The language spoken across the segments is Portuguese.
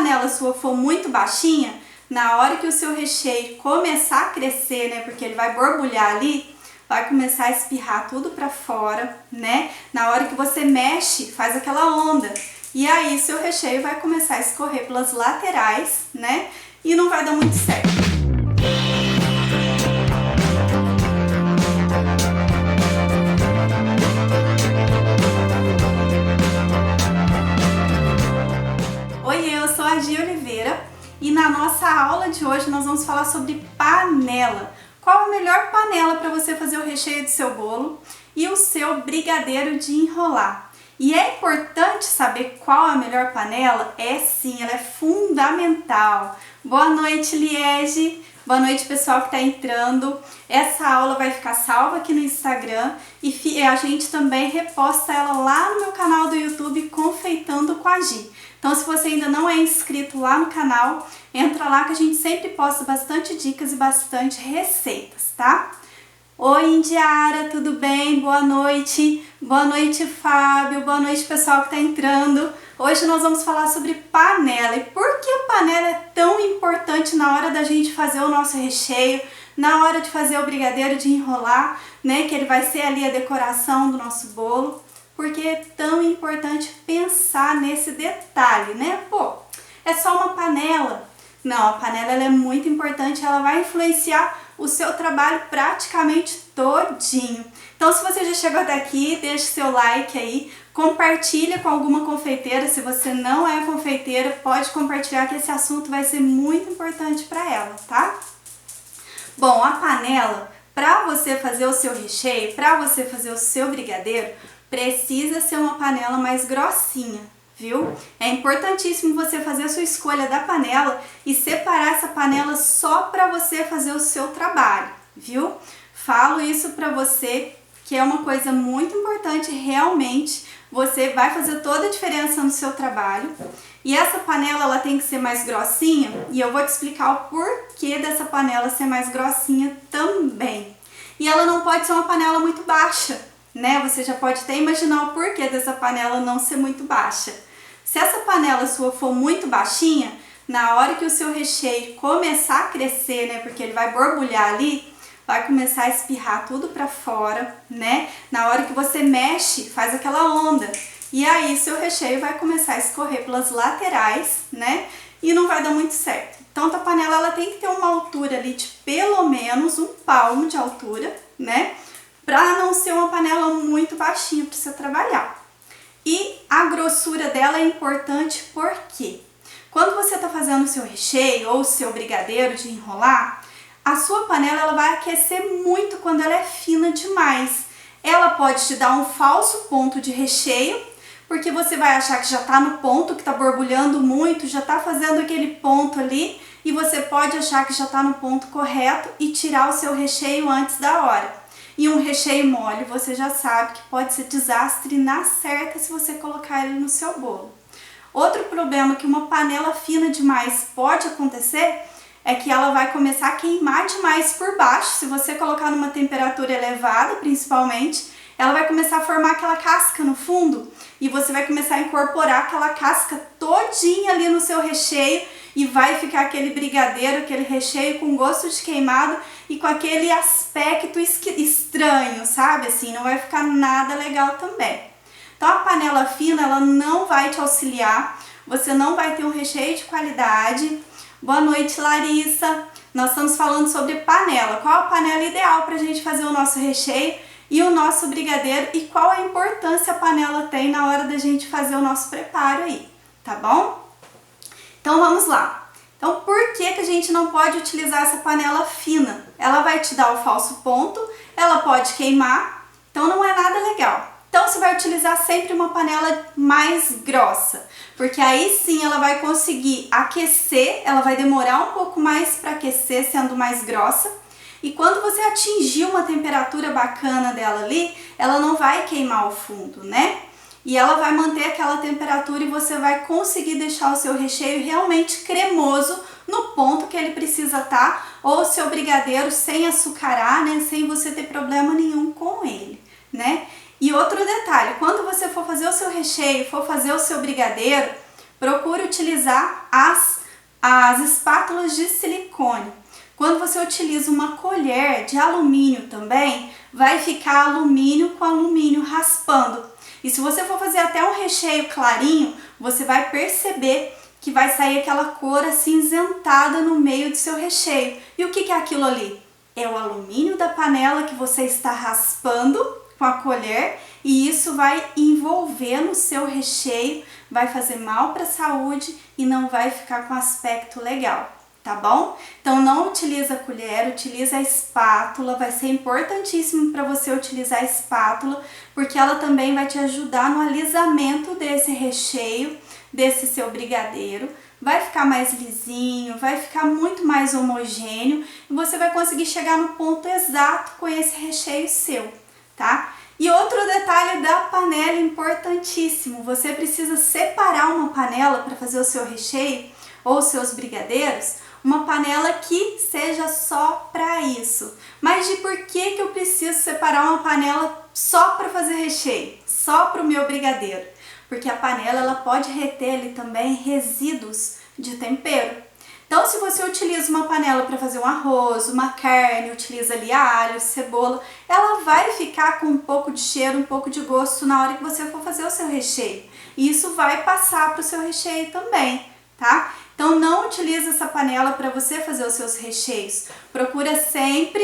panela sua for muito baixinha, na hora que o seu recheio começar a crescer, né, porque ele vai borbulhar ali, vai começar a espirrar tudo pra fora, né? Na hora que você mexe, faz aquela onda. E aí seu recheio vai começar a escorrer pelas laterais, né? E não vai dar muito certo. Oi, eu sou a Gi Oliveira e na nossa aula de hoje nós vamos falar sobre panela. Qual a melhor panela para você fazer o recheio do seu bolo e o seu brigadeiro de enrolar? E é importante saber qual a melhor panela? É sim, ela é fundamental. Boa noite, Liege! Boa noite, pessoal que está entrando. Essa aula vai ficar salva aqui no Instagram e a gente também reposta ela lá no meu canal do YouTube, Confeitando com a Gi. Então, se você ainda não é inscrito lá no canal, entra lá que a gente sempre posta bastante dicas e bastante receitas, tá? Oi, Indiara, tudo bem? Boa noite. Boa noite, Fábio. Boa noite, pessoal que está entrando. Hoje nós vamos falar sobre panela. E por que a panela é tão importante na hora da gente fazer o nosso recheio, na hora de fazer o brigadeiro de enrolar, né? Que ele vai ser ali a decoração do nosso bolo. Porque é tão importante pensar nesse detalhe, né? Pô, é só uma panela. Não, a panela ela é muito importante, ela vai influenciar o seu trabalho praticamente todinho. Então, se você já chegou até aqui, deixe seu like aí, compartilha com alguma confeiteira. Se você não é confeiteira, pode compartilhar que esse assunto vai ser muito importante para ela, tá? Bom, a panela, para você fazer o seu recheio, para você fazer o seu brigadeiro, precisa ser uma panela mais grossinha, viu? É importantíssimo você fazer a sua escolha da panela e separar essa panela só para você fazer o seu trabalho, viu? Falo isso para você que é uma coisa muito importante, realmente você vai fazer toda a diferença no seu trabalho. E essa panela ela tem que ser mais grossinha e eu vou te explicar o porquê dessa panela ser mais grossinha também. E ela não pode ser uma panela muito baixa, né? Você já pode até imaginar o porquê dessa panela não ser muito baixa. Se essa panela sua for muito baixinha, na hora que o seu recheio começar a crescer, né? Porque ele vai borbulhar ali, vai começar a espirrar tudo pra fora, né? Na hora que você mexe, faz aquela onda. E aí seu recheio vai começar a escorrer pelas laterais, né? E não vai dar muito certo. Então a panela ela tem que ter uma altura ali de pelo menos um palmo de altura, né? Para não ser uma panela muito baixinha para você trabalhar. E a grossura dela é importante porque quando você está fazendo o seu recheio ou o seu brigadeiro de enrolar, a sua panela ela vai aquecer muito quando ela é fina demais. Ela pode te dar um falso ponto de recheio, porque você vai achar que já está no ponto, que está borbulhando muito, já está fazendo aquele ponto ali, e você pode achar que já está no ponto correto e tirar o seu recheio antes da hora. E um recheio mole, você já sabe que pode ser desastre na certa se você colocar ele no seu bolo. Outro problema que uma panela fina demais pode acontecer é que ela vai começar a queimar demais por baixo. Se você colocar numa temperatura elevada, principalmente, ela vai começar a formar aquela casca no fundo e você vai começar a incorporar aquela casca todinha ali no seu recheio e vai ficar aquele brigadeiro, aquele recheio com gosto de queimado e com aquele aspecto estranho, sabe? Assim, não vai ficar nada legal também. Então a panela fina, ela não vai te auxiliar, você não vai ter um recheio de qualidade. Boa noite, Larissa! Nós estamos falando sobre panela. Qual a panela ideal para a gente fazer o nosso recheio e o nosso brigadeiro e qual a importância a panela tem na hora da gente fazer o nosso preparo aí, tá bom? Então vamos lá. Então por que a gente não pode utilizar essa panela fina? Ela vai te dar o falso ponto, ela pode queimar, então não é nada legal. Então você vai utilizar sempre uma panela mais grossa, porque aí sim ela vai conseguir aquecer, ela vai demorar um pouco mais para aquecer sendo mais grossa. E quando você atingir uma temperatura bacana dela ali, ela não vai queimar o fundo, né? E ela vai manter aquela temperatura e você vai conseguir deixar o seu recheio realmente cremoso no ponto que ele precisa estar, ou o seu brigadeiro sem açucarar, né? Sem você ter problema nenhum com ele, né? E outro detalhe, quando você for fazer o seu recheio, for fazer o seu brigadeiro, procure utilizar as espátulas de silicone. Quando você utiliza uma colher de alumínio também, vai ficar alumínio com alumínio raspando. E se você for fazer até um recheio clarinho, você vai perceber que vai sair aquela cor acinzentada no meio do seu recheio. E o que é aquilo ali? É o alumínio da panela que você está raspando com a colher, e isso vai envolver no seu recheio, vai fazer mal para a saúde e não vai ficar com aspecto legal, tá bom? Então não utiliza a colher, utiliza a espátula. Vai ser importantíssimo para você utilizar a espátula, porque ela também vai te ajudar no alisamento desse recheio, desse seu brigadeiro. Vai ficar mais lisinho, vai ficar muito mais homogêneo e você vai conseguir chegar no ponto exato com esse recheio seu, tá? E outro detalhe da panela importantíssimo: você precisa separar uma panela para fazer o seu recheio ou os seus brigadeiros, uma panela que seja só para isso. Mas de por que eu preciso separar uma panela só para fazer recheio, só para o meu brigadeiro? Porque a panela ela pode reter ali também resíduos de tempero. Então, se você utiliza uma panela para fazer um arroz, uma carne, utiliza ali alho, cebola, ela vai ficar com um pouco de cheiro, um pouco de gosto na hora que você for fazer o seu recheio. E isso vai passar para o seu recheio também, tá? Então, não utilize essa panela para você fazer os seus recheios. Procura sempre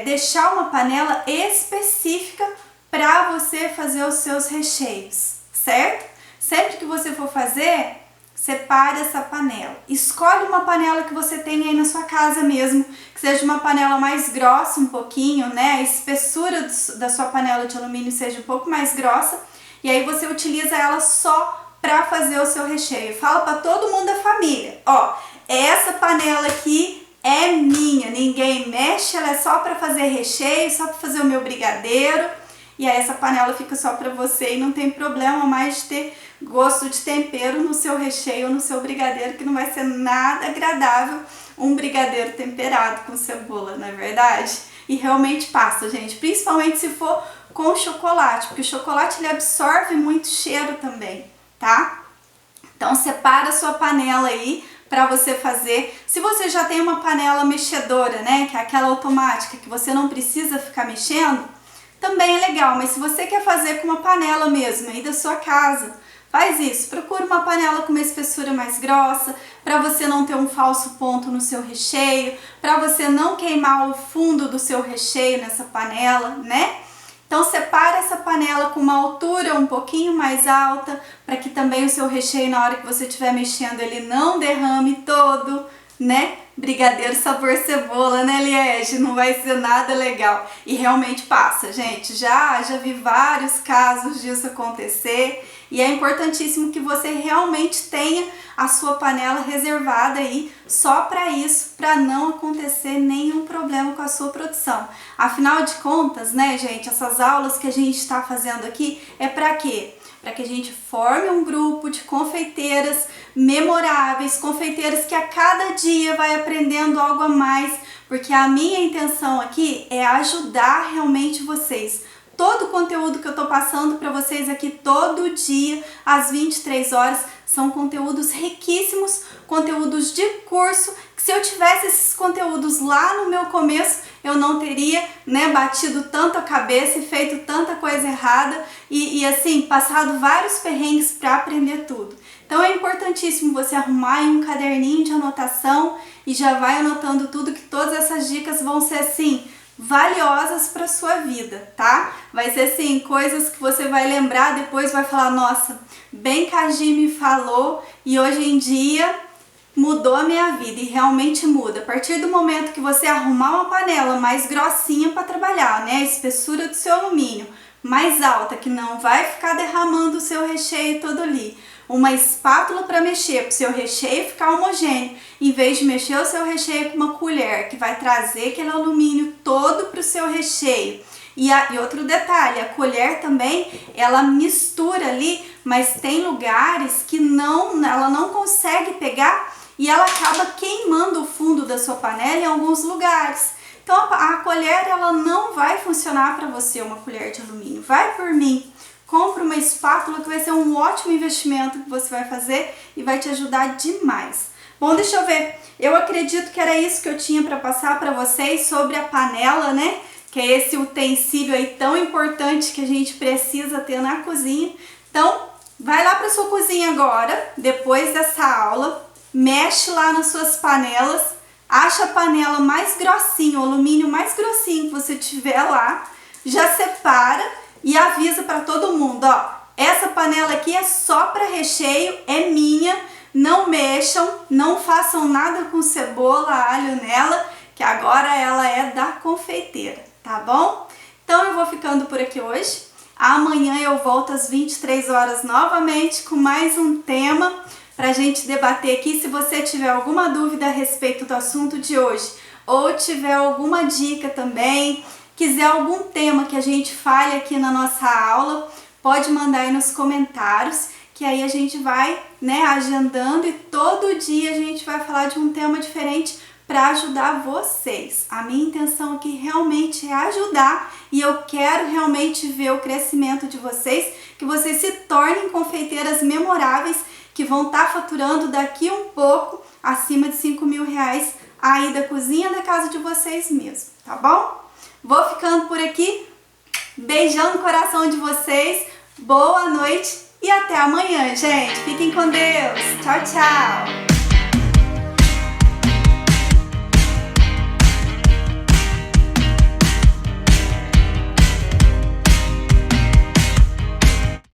deixar uma panela específica para você fazer os seus recheios, certo? Sempre que você for fazer, separe essa panela. Escolhe uma panela que você tenha aí na sua casa mesmo, que seja uma panela mais grossa um pouquinho, né? A espessura da sua panela de alumínio seja um pouco mais grossa, e aí você utiliza ela só para fazer o seu recheio. Fala para todo mundo da família: ó, essa panela aqui é minha, ninguém mexe, ela é só para fazer recheio, só para fazer o meu brigadeiro. E aí essa panela fica só para você e não tem problema mais de ter gosto de tempero no seu recheio ou no seu brigadeiro, que não vai ser nada agradável um brigadeiro temperado com cebola, não é verdade? E realmente passa, gente, principalmente se for com chocolate, porque o chocolate ele absorve muito cheiro também, tá? Então separa a sua panela aí para você fazer. Se você já tem uma panela mexedora, né, que é aquela automática que você não precisa ficar mexendo, também é legal. Mas se você quer fazer com uma panela mesmo aí da sua casa, faz isso. Procura uma panela com uma espessura mais grossa, para você não ter um falso ponto no seu recheio, para você não queimar o fundo do seu recheio nessa panela, né? Então separa essa panela com uma altura um pouquinho mais alta, para que também o seu recheio, na hora que você estiver mexendo, ele não derrame todo, né? Brigadeiro sabor cebola, né, Liege? Não vai ser nada legal. E realmente passa, gente. Já vi vários casos disso acontecer. E é importantíssimo que você realmente tenha a sua panela reservada aí só para isso, para não acontecer nenhum problema com a sua produção. Afinal de contas, né, gente, essas aulas que a gente está fazendo aqui é para quê? Para que a gente forme um grupo de confeiteiras memoráveis, confeiteiras que a cada dia vai aprendendo algo a mais, porque a minha intenção aqui é ajudar realmente vocês. Todo o conteúdo que eu tô passando para vocês aqui todo dia, às 23 horas, são conteúdos riquíssimos, conteúdos de curso, que se eu tivesse esses conteúdos lá no meu começo, eu não teria, né, batido tanto a cabeça e feito tanta coisa errada e assim, passado vários perrengues para aprender tudo. Então é importantíssimo você arrumar aí um caderninho de anotação e já vai anotando tudo, que todas essas dicas vão ser assim, valiosas para sua vida, tá? Vai ser assim, coisas que você vai lembrar depois, vai falar: nossa, bem que a Gi me falou e hoje em dia mudou a minha vida. E realmente muda. A partir do momento que você arrumar uma panela mais grossinha para trabalhar, né, a espessura do seu alumínio mais alta, que não vai ficar derramando o seu recheio todo ali, uma espátula para mexer, para o seu recheio ficar homogêneo, em vez de mexer o seu recheio com uma colher, que vai trazer aquele alumínio todo para o seu recheio. E outro detalhe, a colher também, ela mistura ali, mas tem lugares que ela não consegue pegar e ela acaba queimando o fundo da sua panela em alguns lugares. Então a colher ela não vai funcionar para você, uma colher de alumínio. Vai por mim, compra uma espátula que vai ser um ótimo investimento que você vai fazer e vai te ajudar demais. Bom, deixa eu ver. Eu acredito que era isso que eu tinha para passar para vocês sobre a panela, né? Que é esse utensílio aí tão importante que a gente precisa ter na cozinha. Então, vai lá para sua cozinha agora, depois dessa aula, mexe lá nas suas panelas, acha a panela mais grossinha, o alumínio mais grossinho que você tiver lá, já separa e avisa para todo mundo, ó, essa panela aqui é só para recheio, é minha, não mexam, não façam nada com cebola, alho nela, que agora ela é da confeiteira, tá bom? Então eu vou ficando por aqui hoje. Amanhã eu volto às 23 horas novamente com mais um tema para a gente debater aqui. Se você tiver alguma dúvida a respeito do assunto de hoje ou tiver alguma dica também, quiser algum tema que a gente fale aqui na nossa aula, pode mandar aí nos comentários, que aí a gente vai, né, agendando e todo dia a gente vai falar de um tema diferente para ajudar vocês. A minha intenção aqui realmente é ajudar e eu quero realmente ver o crescimento de vocês, que vocês se tornem confeiteiras memoráveis que vão estar faturando daqui um pouco acima de R$5.000 aí da cozinha da casa de vocês mesmo, tá bom? Vou ficando por aqui, beijão no coração de vocês, boa noite e até amanhã, gente. Fiquem com Deus. Tchau, tchau.